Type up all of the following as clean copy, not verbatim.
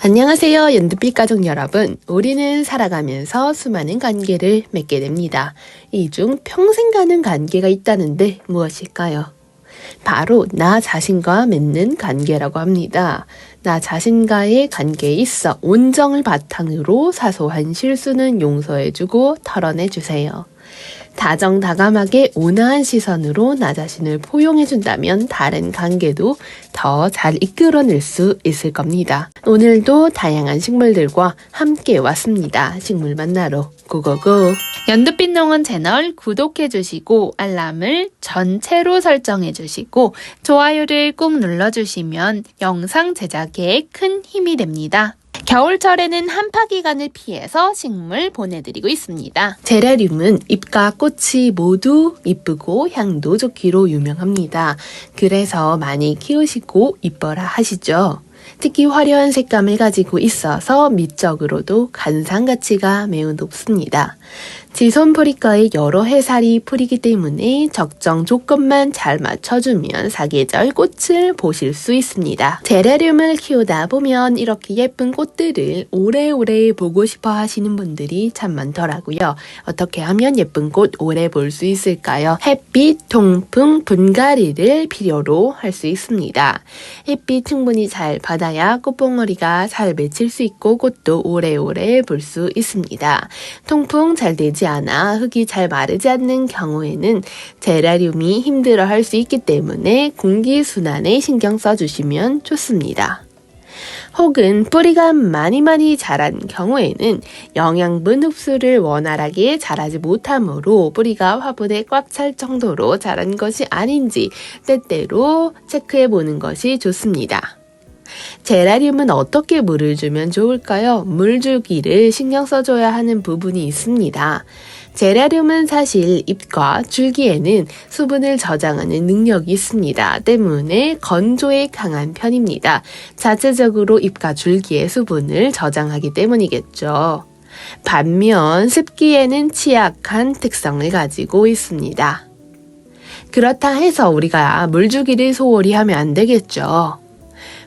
안녕하세요, 연두빛 가족 여러분. 우리는 살아가면서 수많은 관계를 맺게 됩니다. 이 중 평생 가는 관계가 있다는데 무엇일까요? 바로 나 자신과 맺는 관계라고 합니다. 나 자신과의 관계에 있어 온정을 바탕으로 사소한 실수는 용서해주고 털어내주세요. 다정다감하게 온화한 시선으로 나 자신을 포용해준다면 다른 관계도 더 잘 이끌어낼 수 있을 겁니다. 오늘도 다양한 식물들과 함께 왔습니다. 식물 만나러 고고고! 연두빛 농원 채널 구독해주시고 알람을 전체로 설정해주시고 좋아요를 꾹 눌러주시면 영상 제작에 큰 힘이 됩니다. 겨울철에는 한파 기간을 피해서 식물 보내드리고 있습니다. 제라늄은 잎과 꽃이 모두 이쁘고 향도 좋기로 유명합니다. 그래서 많이 키우시고 이뻐라 하시죠. 특히 화려한 색감을 가지고 있어서 미적으로도 관상 가치가 매우 높습니다. 지손 뿌리과의 여러 해살이 뿌리기 때문에 적정 조건만 잘 맞춰주면 사계절 꽃을 보실 수 있습니다. 제라늄을 키우다 보면 이렇게 예쁜 꽃들을 오래오래 보고 싶어 하시는 분들이 참 많더라고요. 어떻게 하면 예쁜 꽃 오래 볼 수 있을까요? 햇빛, 통풍, 분갈이를 필요로 할 수 있습니다. 햇빛 충분히 잘 받아야 꽃봉오리가 잘 맺힐 수 있고 꽃도 오래오래 볼 수 있습니다. 통풍 잘 되지 않아 흙이 잘 마르지 않는 경우에는 제라늄이 힘들어할 수 있기 때문에 공기순환에 신경 써주시면 좋습니다. 혹은 뿌리가 많이 자란 경우에는 영양분 흡수를 원활하게 잘하지 못하므로 뿌리가 화분에 꽉 찰 정도로 자란 것이 아닌지 때때로 체크해 보는 것이 좋습니다. 제라늄은 어떻게 물을 주면 좋을까요? 물 주기를 신경 써줘야 하는 부분이 있습니다. 제라늄은 사실 잎과 줄기에는 수분을 저장하는 능력이 있습니다. 때문에 건조에 강한 편입니다. 자체적으로 잎과 줄기에 수분을 저장하기 때문이겠죠. 반면 습기에는 취약한 특성을 가지고 있습니다. 그렇다 해서 우리가 물 주기를 소홀히 하면 안 되겠죠.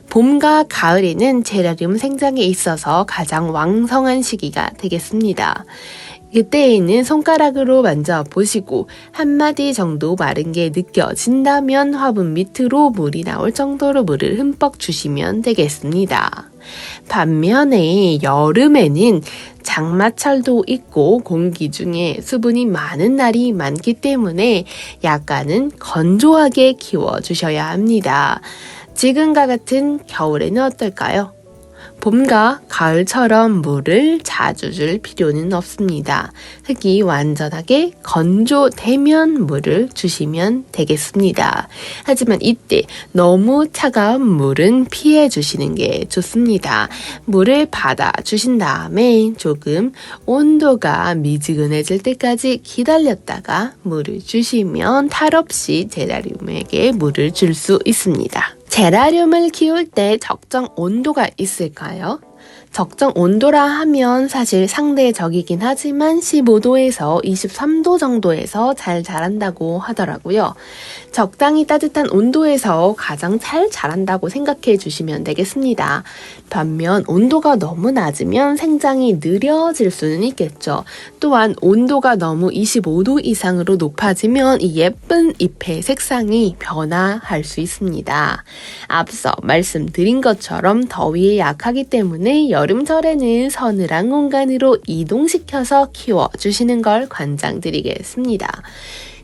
봄과 가을에는 제라늄 생장에 있어서 가장 왕성한 시기가 되겠습니다. 그때에는 손가락으로 만져보시고 한마디 정도 마른 게 느껴진다면 화분 밑으로 물이 나올 정도로 물을 흠뻑 주시면 되겠습니다. 반면에 여름에는 장마철도 있고 공기 중에 수분이 많은 날이 많기 때문에 약간은 건조하게 키워주셔야 합니다. 지금과 같은 겨울에는 어떨까요? 봄과 가을처럼 물을 자주 줄 필요는 없습니다. 흙이 완전하게 건조되면 물을 주시면 되겠습니다. 하지만 이때 너무 차가운 물은 피해 주시는 게 좋습니다. 물을 받아 주신 다음에 조금 온도가 미지근해질 때까지 기다렸다가 물을 주시면 탈 없이 제라늄에게 물을 줄 수 있습니다. 제라늄을 키울 때 적정 온도가 있을까요? 적정 온도라 하면 사실 상대적이긴 하지만 15도에서 23도 정도에서 잘 자란다고 하더라고요. 적당히 따뜻한 온도에서 가장 잘 자란다고 생각해 주시면 되겠습니다. 반면 온도가 너무 낮으면 생장이 느려질 수는 있겠죠. 또한 온도가 너무 25도 이상으로 높아지면 이 예쁜 잎의 색상이 변화할 수 있습니다. 앞서 말씀드린 것처럼 더위에 약하기 때문에 여름철에는 서늘한 공간으로 이동시켜서 키워주시는 걸 권장드리겠습니다.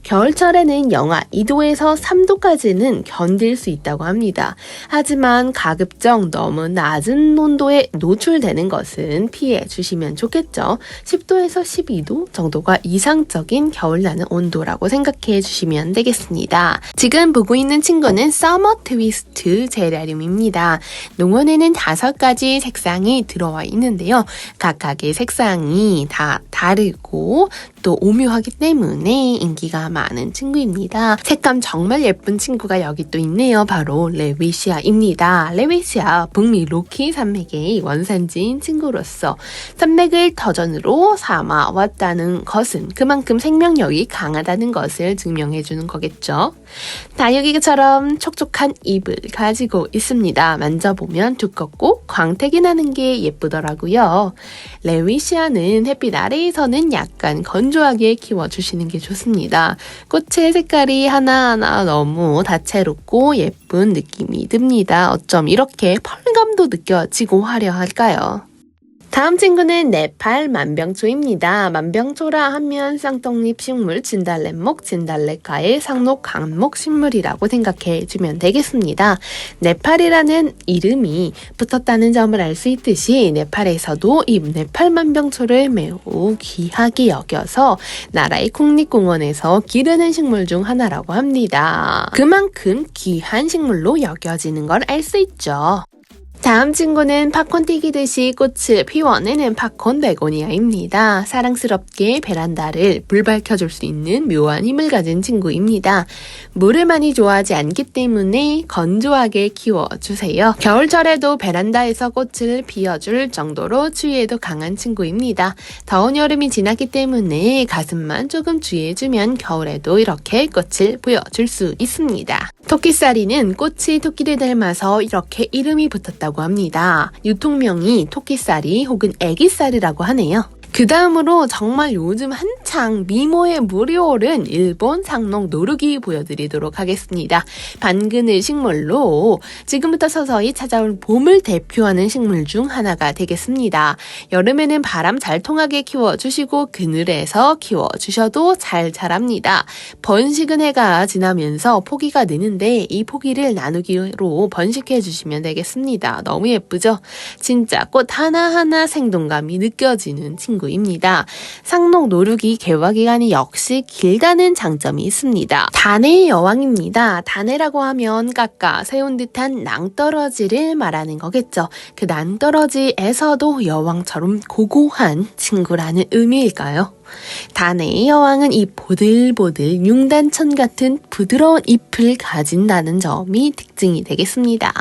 겨울철에는 영하 2도에서 3도까지는 견딜 수 있다고 합니다. 하지만 가급적 너무 낮은 온도에 노출되는 것은 피해 주시면 좋겠죠. 10도에서 12도 정도가 이상적인 겨울나는 온도라고 생각해 주시면 되겠습니다. 지금 보고 있는 친구는 서머 트위스트 제라늄입니다. 농원에는 5가지 색상이 들어와 있는데요. 각각의 색상이 다 다르고 또 오묘하기 때문에 인기가 많은 친구입니다. 색감 정말 예쁜 친구가 여기 또 있네요. 바로 레위시아입니다. 레위시아 북미 로키 산맥의 원산지인 친구로서 산맥을 터전으로 삼아 왔다는 것은 그만큼 생명력이 강하다는 것을 증명해주는 거겠죠. 다육이처럼 촉촉한 잎을 가지고 있습니다. 만져보면 두껍고 광택이 나는 게 예쁘더라고요. 레위시아는 햇빛 아래에서는 약간 건조하게 키워주시는 게 좋습니다. 꽃의 색깔이 하나하나 너무 다채롭고 예쁜 느낌이 듭니다. 어쩜 이렇게 펄감도 느껴지고 화려할까요? 다음 친구는 네팔 만병초입니다. 만병초라 하면 쌍떡잎 식물 진달래목, 진달래과의 상록 강목 식물이라고 생각해 주면 되겠습니다. 네팔이라는 이름이 붙었다는 점을 알 수 있듯이 네팔에서도 이 네팔 만병초를 매우 귀하게 여겨서 나라의 국립공원에서 기르는 식물 중 하나라고 합니다. 그만큼 귀한 식물로 여겨지는 걸 알 수 있죠. 다음 친구는 팝콘 튀기듯이 꽃을 피워내는 팝콘 베고니아입니다. 사랑스럽게 베란다를 불 밝혀줄 수 있는 묘한 힘을 가진 친구입니다. 물을 많이 좋아하지 않기 때문에 건조하게 키워주세요. 겨울철에도 베란다에서 꽃을 피워줄 정도로 추위에도 강한 친구입니다. 더운 여름이 지났기 때문에 가슴만 조금 주의해주면 겨울에도 이렇게 꽃을 보여줄 수 있습니다. 토끼살이는 꽃이 토끼를 닮아서 이렇게 이름이 붙었다고 합니다. 유통명이 토끼살이 혹은 애기살이라고 하네요. 그 다음으로 정말 요즘 한창 미모에 물이 오른 일본 상록 노루기 보여드리도록 하겠습니다. 반그늘 식물로 지금부터 서서히 찾아올 봄을 대표하는 식물 중 하나가 되겠습니다. 여름에는 바람 잘 통하게 키워주시고 그늘에서 키워주셔도 잘 자랍니다. 번식은 해가 지나면서 포기가 느는데 이 포기를 나누기로 번식해 주시면 되겠습니다. 너무 예쁘죠? 진짜 꽃 하나하나 생동감이 느껴지는 친구 입니다. 상록 노루기 개화 기간이 역시 길다는 장점이 있습니다. 단해의 여왕입니다. 단해라고 하면 깎아 세운 듯한 낭떠러지를 말하는 거겠죠. 그 낭떠러지에서도 여왕처럼 고고한 친구라는 의미일까요? 단해의 여왕은 이 보들보들 융단천 같은 부드러운 잎을 가진다는 점이 특징이 되겠습니다.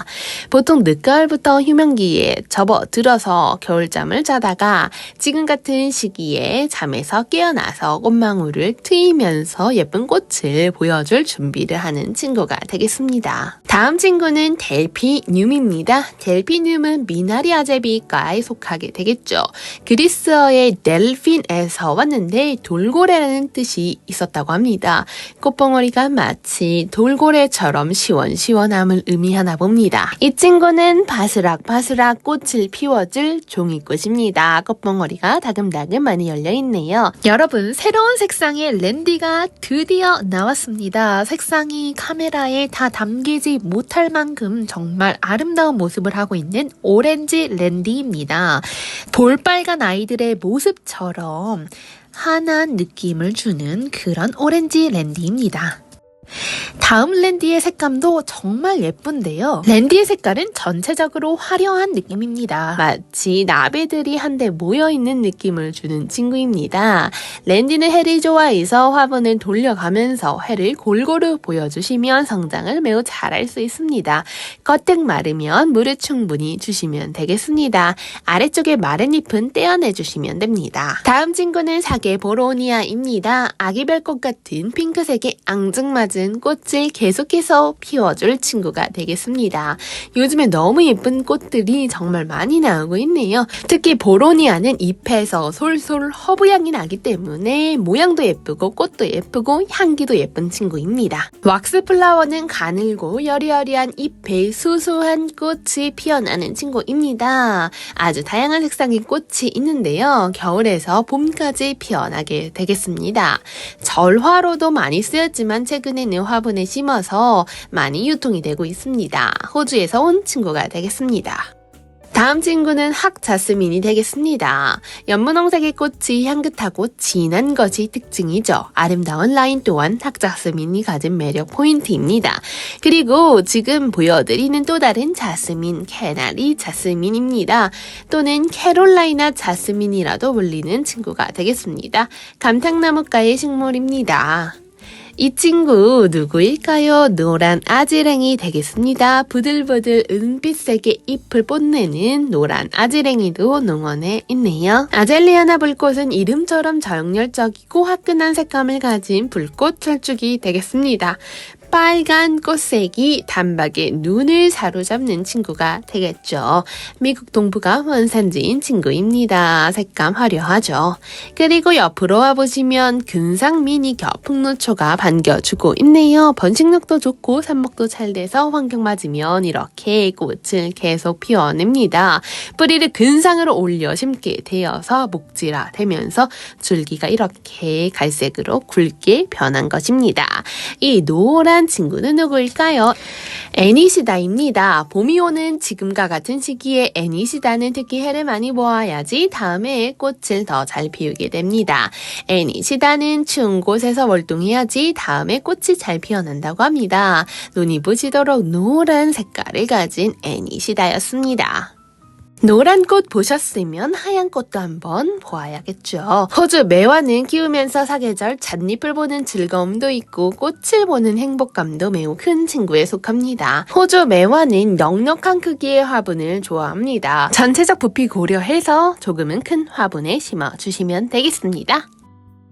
보통 늦가을부터 휴men기에 접어들어서 겨울잠을 자다가 지금 같은 시기에 잠에서 깨어나서 꽃망울을 트이면서 예쁜 꽃을 보여줄 준비를 하는 친구가 되겠습니다. 다음 친구는 델피늄입니다. 델피늄은 미나리아 제비과에 속하게 되겠죠. 그리스어의 델핀에서 왔는데 돌고래라는 뜻이 있었다고 합니다. 꽃봉오리가 마치 돌고래처럼 시원시원함을 의미하나 봅니다. 이 친구는 바스락바스락 꽃을 피워줄 종이꽃입니다. 꽃봉오리가 다금다금 많이 열려있네요. 여러분, 새로운 색상의 랜디가 드디어 나왔습니다. 색상이 카메라에 다 담기지 못할 만큼 정말 아름다운 모습을 하고 있는 오렌지 랜디입니다. 볼빨간 아이들의 모습처럼 환한 느낌을 주는 그런 오렌지 랜디입니다. 다음 랜디의 색감도 정말 예쁜데요. 랜디의 색깔은 전체적으로 화려한 느낌입니다. 마치 나베들이 한데 모여있는 느낌을 주는 친구입니다. 랜디는 해를 좋아해서 화분을 돌려가면서 해를 골고루 보여주시면 성장을 매우 잘할 수 있습니다. 겉흙 마르면 물을 충분히 주시면 되겠습니다. 아래쪽에 마른 잎은 떼어내주시면 됩니다. 다음 친구는 사계 보로니아입니다. 아기별꽃 같은 핑크색의 앙증맞은 꽃을 계속해서 피워줄 친구가 되겠습니다. 요즘에 너무 예쁜 꽃들이 정말 많이 나오고 있네요. 특히 보로니아는 잎에서 솔솔 허브향이 나기 때문에 모양도 예쁘고 꽃도 예쁘고 향기도 예쁜 친구입니다. 왁스플라워는 가늘고 여리여리한 잎에 수수한 꽃이 피어나는 친구입니다. 아주 다양한 색상의 꽃이 있는데요. 겨울에서 봄까지 피어나게 되겠습니다. 절화로도 많이 쓰였지만 최근에는 화분에 심어서 많이 유통이 되고 있습니다. 호주에서 온 친구가 되겠습니다. 다음 친구는 학자스민이 되겠습니다. 연분홍색의 꽃이 향긋하고 진한 것이 특징이죠. 아름다운 라인 또한 학자스민이 가진 매력 포인트입니다. 그리고 지금 보여드리는 또 다른 자스민, 캐나리 자스민입니다. 또는 캐롤라이나 자스민이라도 불리는 친구가 되겠습니다. 감탕나무과의 식물입니다. 이 친구 누구일까요? 노란 아지랭이 되겠습니다. 부들부들 은빛색의 잎을 뽐내는 노란 아지랭이도 농원에 있네요. 아젤리아나 불꽃은 이름처럼 정열적이고 화끈한 색감을 가진 불꽃 철쭉이 되겠습니다. 빨간 꽃색이 단박에 눈을 사로잡는 친구가 되겠죠. 미국 동부가 원산지인 친구입니다. 색감 화려하죠. 그리고 옆으로 와보시면 근상 미니 겨풍노초가 반겨주고 있네요. 번식력도 좋고 삽목도 잘 돼서 환경 맞으면 이렇게 꽃을 계속 피워냅니다. 뿌리를 근상으로 올려 심게 되어서 목질화 되면서 줄기가 이렇게 갈색으로 굵게 변한 것입니다. 이 노란 친구는 누구일까요? 애니시다입니다. 봄이 오는 지금과 같은 시기에 애니시다는 특히 해를 많이 보아야지 다음에 꽃을 더 잘 피우게 됩니다. 애니시다는 추운 곳에서 월동해야지 다음에 꽃이 잘 피어난다고 합니다. 눈이 부시도록 노란 색깔을 가진 애니시다였습니다. 노란 꽃 보셨으면 하얀 꽃도 한번 보아야겠죠. 호주 매화는 키우면서 사계절 잣잎을 보는 즐거움도 있고 꽃을 보는 행복감도 매우 큰 친구에 속합니다. 호주 매화는 넉넉한 크기의 화분을 좋아합니다. 전체적 부피 고려해서 조금은 큰 화분에 심어주시면 되겠습니다.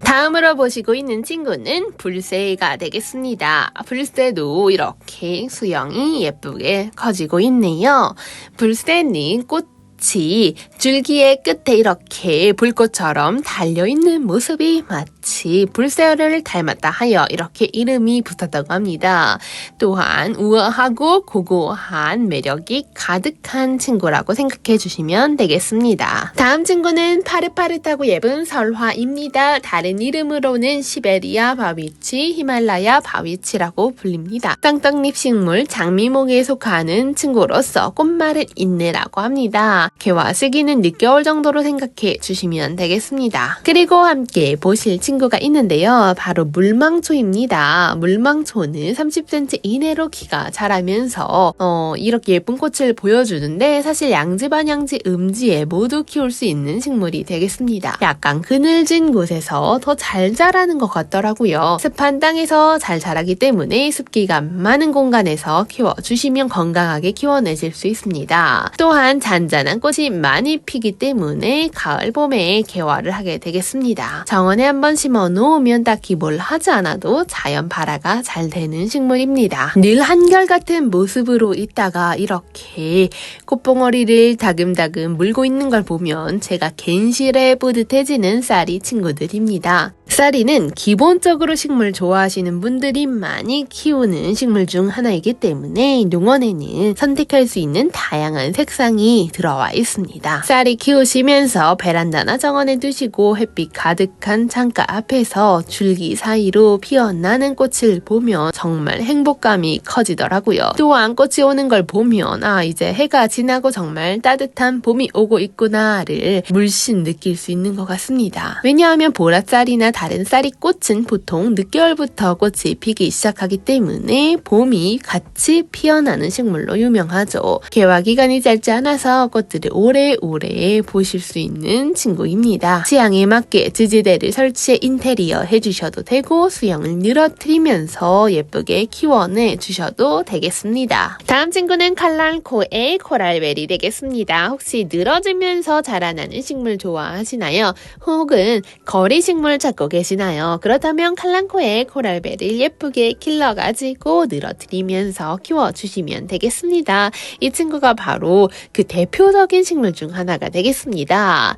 다음으로 보시고 있는 친구는 불새가 되겠습니다. 불새도 이렇게 수영이 예쁘게 커지고 있네요. 불새는 꽃이 줄기의 끝에 이렇게 불꽃처럼 달려있는 모습이 마치 불새를 닮았다 하여 이렇게 이름이 붙었다고 합니다. 또한 우아하고 고고한 매력이 가득한 친구라고 생각해 주시면 되겠습니다. 다음 친구는 파릇파릇하고 예쁜 설화입니다. 다른 이름으로는 시베리아 바위치, 히말라야 바위치라고 불립니다. 땅떡잎 식물 장미목에 속하는 친구로서 꽃말을 인내라고 합니다. 개화 시기는 늦겨울 정도로 생각해 주시면 되겠습니다. 그리고 함께 보실 친구가 있는데요. 바로 물망초입니다. 물망초는 30cm 이내로 키가 자라면서 이렇게 예쁜 꽃을 보여주는데 사실 양지 반양지 음지에 모두 키울 수 있는 식물이 되겠습니다. 약간 그늘진 곳에서 더 잘 자라는 것 같더라고요. 습한 땅에서 잘 자라기 때문에 습기가 많은 공간에서 키워주시면 건강하게 키워내실 수 있습니다. 또한 잔잔한 꽃이 많이 피기 때문에 가을 봄에 개화를 하게 되겠습니다. 정원에 한번 심어 놓으면 딱히 뭘 하지 않아도 자연 발화가 잘 되는 식물입니다. 늘 한결같은 모습으로 있다가 이렇게 꽃봉오리를 다금다금 물고 있는 걸 보면 제가 괜시레 뿌듯해지는 쌀이 친구들입니다. 쌀이는 기본적으로 식물 좋아하시는 분들이 많이 키우는 식물 중 하나이기 때문에 농원에는 선택할 수 있는 다양한 색상이 들어와 있습니다. 쌀이 키우시면서 베란다나 정원에 두시고 햇빛 가득한 창가 앞에서 줄기 사이로 피어나는 꽃을 보면 정말 행복감이 커지더라고요. 또한 꽃이 오는 걸 보면 이제 해가 지나고 정말 따뜻한 봄이 오고 있구나를 물씬 느낄 수 있는 것 같습니다. 왜냐하면 보랏쌀이나 다른 쌀이꽃은 보통 늦겨울부터 꽃이 피기 시작하기 때문에 봄이 같이 피어나는 식물로 유명하죠. 개화 기간이 짧지 않아서 꽃들을 오래오래 보실 수 있는 친구입니다. 취향에 맞게 지지대를 설치해 인테리어 해주셔도 되고 수영을 늘어뜨리면서 예쁘게 키워내 주셔도 되겠습니다. 다음 친구는 칼랑코의 코랄베리 되겠습니다. 혹시 늘어지면서 자라나는 식물 좋아하시나요? 혹은 거리식물 찾고 계시나요? 그렇다면 칼랑코의 코랄베리를 예쁘게 길러가지고 늘어뜨리면서 키워주시면 되겠습니다. 이 친구가 바로 그 대표적인 식물 중 하나가 되겠습니다.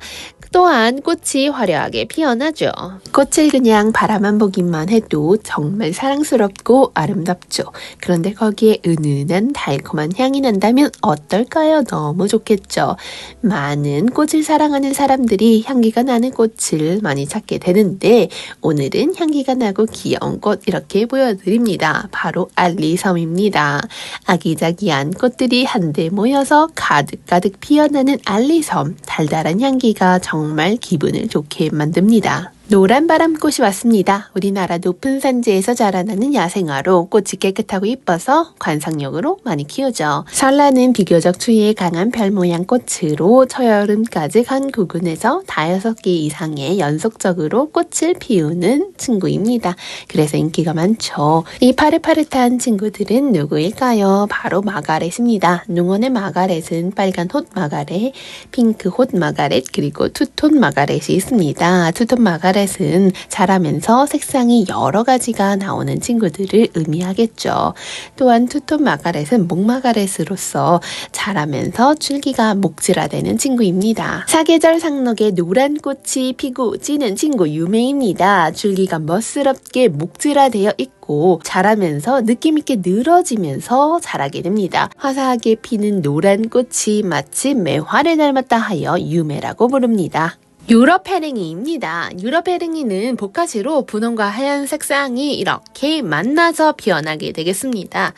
또한 꽃이 화려하게 피어나죠. 꽃을 그냥 바라만 보기만 해도 정말 사랑스럽고 아름답죠. 그런데 거기에 은은한 달콤한 향이 난다면 어떨까요? 너무 좋겠죠. 많은 꽃을 사랑하는 사람들이 향기가 나는 꽃을 많이 찾게 되는데 오늘은 향기가 나고 귀여운 꽃 이렇게 보여드립니다. 바로 알리섬입니다. 아기자기한 꽃들이 한데 모여서 가득가득 피어나는 알리섬. 달달한 향기가 정말 기분을 좋게 만듭니다. 노란 바람꽃이 왔습니다. 우리나라 높은 산지에서 자라나는 야생화로 꽃이 깨끗하고 이뻐서 관상용으로 많이 키우죠. 설라는 비교적 추위에 강한 별 모양 꽃으로 초여름까지 간 구근에서 5개 이상의 연속적으로 꽃을 피우는 친구입니다. 그래서 인기가 많죠. 이 파릇파릇한 친구들은 누구일까요? 바로 마가렛입니다. 농원의 마가렛은 빨간 톳 마가렛, 핑크 톳 마가렛, 그리고 투톤 마가렛이 있습니다. 투톤 마가렛은 자라면서 색상이 여러 가지가 나오는 친구들을 의미하겠죠. 또한 투톤 마가렛은 목마가렛으로서 자라면서 줄기가 목질화되는 친구입니다. 사계절 상록에 노란 꽃이 피고 지는 친구 유메입니다. 줄기가 멋스럽게 목질화되어 있고 자라면서 느낌있게 늘어지면서 자라게 됩니다. 화사하게 피는 노란 꽃이 마치 매화를 닮았다 하여 유메라고 부릅니다. 유럽 해랭이입니다. 유럽 해랭이는 복화시로 분홍과 하얀 색상이 이렇게 만나서 피어나게 되겠습니다.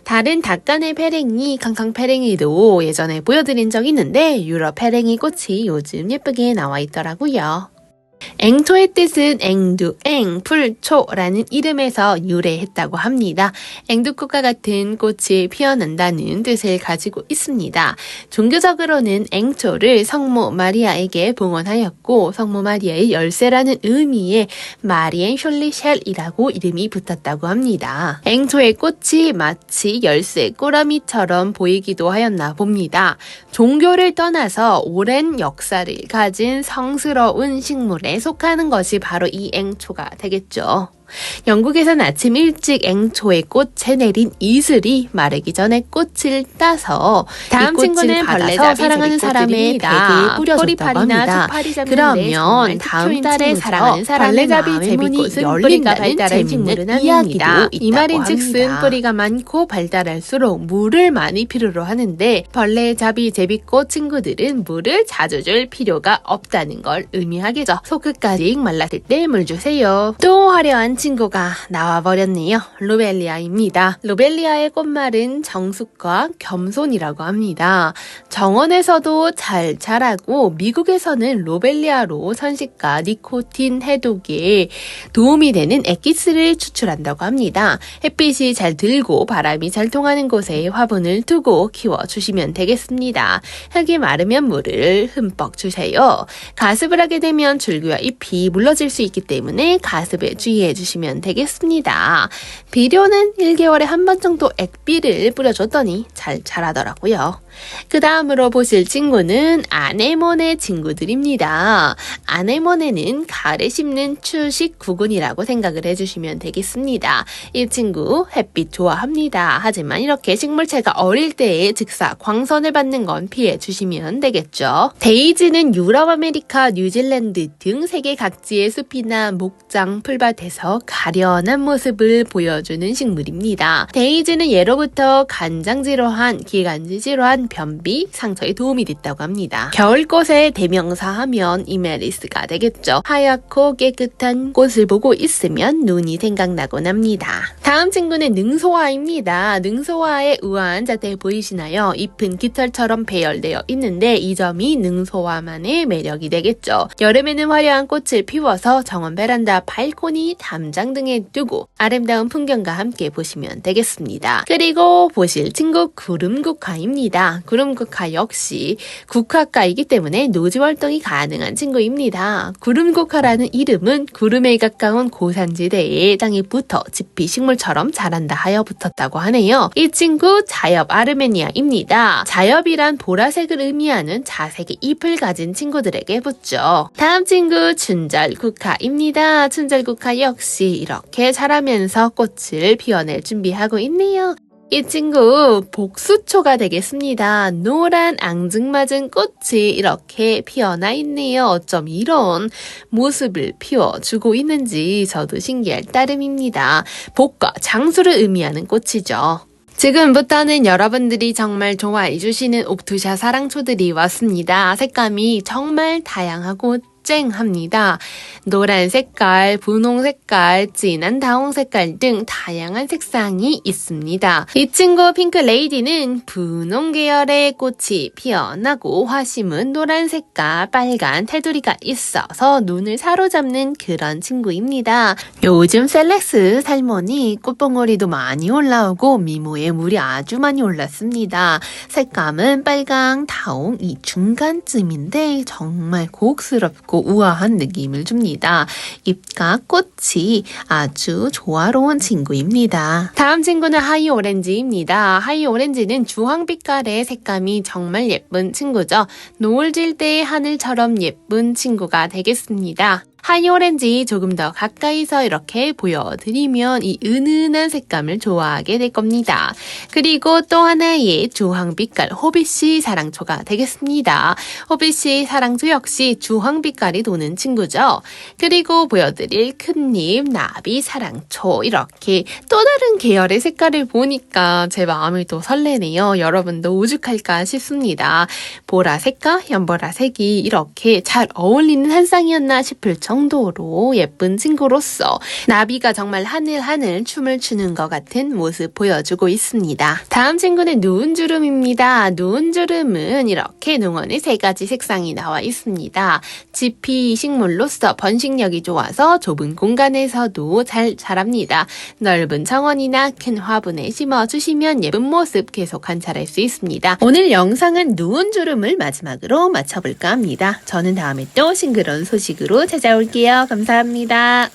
다른 닭간의 해랭이, 캉캉해랭이도 예전에 보여드린 적이 있는데 유럽 해랭이 꽃이 요즘 예쁘게 나와 있더라고요. 앵초의 뜻은 앵두, 앵, 풀, 초라는 이름에서 유래했다고 합니다. 앵두꽃과 같은 꽃이 피어난다는 뜻을 가지고 있습니다. 종교적으로는 앵초를 성모 마리아에게 봉헌하였고 성모 마리아의 열쇠라는 의미의 마리엔 숄리셸이라고 이름이 붙었다고 합니다. 앵초의 꽃이 마치 열쇠 꾸러미처럼 보이기도 하였나 봅니다. 종교를 떠나서 오랜 역사를 가진 성스러운 식물에 속하는 것이 바로 이 앵초가 되겠죠. 영국에선 아침 일찍 앵초의 꽃에 내린 이슬이 마르기 전에 꽃을 따서 다음 친구는 벌레잡이 사랑하는 사람의 베개에 뿌려줬다고 합니다. 그러면 다음 달에 사랑하는 사람의 마음의 문이 열린다는 재밌는 이야기도 이 말인즉슨 뿌리가 많고 발달할수록 물을 많이 필요로 하는데 벌레잡이 제비꽃 친구들은 물을 자주 줄 필요가 없다는 걸 의미하겠죠. 속끝까지 말랐을 때 물 주세요. 또 화려한 친구가 나와버렸네요. 로벨리아입니다. 로벨리아의 꽃말은 정숙과 겸손이라고 합니다. 정원에서도 잘 자라고 미국에서는 로벨리아로 선식과 니코틴 해독에 도움이 되는 액기스를 추출한다고 합니다. 햇빛이 잘 들고 바람이 잘 통하는 곳에 화분을 두고 키워주시면 되겠습니다. 흙이 마르면 물을 흠뻑 주세요. 가습을 하게 되면 줄기와 잎이 물러질 수 있기 때문에 가습에 주의해 주시면 되겠습니다. 비료는 1개월에 한 번 정도 액비를 뿌려줬더니 잘 자라더라고요. 그 다음으로 보실 친구는 아네모네 친구들입니다. 아네모네는 가을에 심는 추식 구근이라고 생각을 해주시면 되겠습니다. 이 친구 햇빛 좋아합니다. 하지만 이렇게 식물체가 어릴 때에 즉사 광선을 받는 건 피해 주시면 되겠죠. 데이지는 유럽, 아메리카, 뉴질랜드 등 세계 각지의 숲이나 목장, 풀밭에서 가련한 모습을 보여주는 식물입니다. 데이지는 예로부터 간장질환, 기관지질환, 변비, 상처에 도움이 됐다고 합니다. 겨울꽃의 대명사 하면 이메리스가 되겠죠. 하얗고 깨끗한 꽃을 보고 있으면 눈이 생각나곤 합니다. 다음 친구는 능소화입니다. 능소화의 우아한 자태 보이시나요? 잎은 깃털처럼 배열되어 있는데 이 점이 능소화만의 매력이 되겠죠. 여름에는 화려한 꽃을 피워서 정원 베란다, 발코니, 담장 등에 두고 아름다운 풍경과 함께 보시면 되겠습니다. 그리고 보실 친구 구름국화입니다. 구름국화 역시 국화과이기 때문에 노지 활동이 가능한 친구입니다. 구름국화라는 이름은 구름에 가까운 고산지대에 땅이 붙어 짚이 식물처럼 자란다 하여 붙었다고 하네요. 이 친구 자엽 아르메니아입니다. 자엽이란 보라색을 의미하는 자색의 잎을 가진 친구들에게 붙죠. 다음 친구 춘절국화입니다. 춘절국화 역시 이렇게 자라면서 꽃을 피워낼 준비하고 있네요. 이 친구 복수초가 되겠습니다. 노란 앙증맞은 꽃이 이렇게 피어나 있네요. 어쩜 이런 모습을 피워주고 있는지 저도 신기할 따름입니다. 복과 장수를 의미하는 꽃이죠. 지금부터는 여러분들이 정말 좋아해 주시는 옥투샤 사랑초들이 왔습니다. 색감이 정말 다양하고 쨍합니다. 노란 색깔, 분홍 색깔, 진한 다홍 색깔 등 다양한 색상이 있습니다. 이 친구 핑크 레이디는 분홍 계열의 꽃이 피어나고 화심은 노란 색깔, 빨간 테두리가 있어서 눈을 사로잡는 그런 친구입니다. 요즘 셀렉스 살머니 꽃봉오리도 많이 올라오고 미모에 물이 아주 많이 올랐습니다. 색감은 빨강, 다홍 이 중간쯤인데 정말 고혹스럽고 우아한 느낌을 줍니다. 잎과 꽃이 아주 조화로운 친구입니다. 다음 친구는 하이 오렌지입니다. 하이 오렌지는 주황빛깔의 색감이 정말 예쁜 친구죠. 노을 질 때의 하늘처럼 예쁜 친구가 되겠습니다. 하이 오렌지 조금 더 가까이서 이렇게 보여드리면 이 은은한 색감을 좋아하게 될 겁니다. 그리고 또 하나의 주황빛깔 호빗씨 사랑초가 되겠습니다. 호빗씨 사랑초 역시 주황빛깔이 도는 친구죠. 그리고 보여드릴 큰잎 나비 사랑초 이렇게 또 다른 계열의 색깔을 보니까 제 마음이 또 설레네요. 여러분도 오죽할까 싶습니다. 보라색과 연보라색이 이렇게 잘 어울리는 한 쌍이었나 싶을 정도로 예쁜 친구로서 나비가 정말 하늘하늘 춤을 추는 것 같은 모습 보여주고 있습니다. 다음 친구는 누운주름입니다. 누운주름은 이렇게 농원에 3가지 색상이 나와 있습니다. 지피 식물로서 번식력이 좋아서 좁은 공간에서도 잘 자랍니다. 넓은 정원이나 큰 화분에 심어주시면 예쁜 모습 계속 관찰할 수 있습니다. 오늘 영상은 누운주름을 마지막으로 마쳐볼까 합니다. 저는 다음에 또 싱그러운 소식으로 찾아올게요. 감사합니다.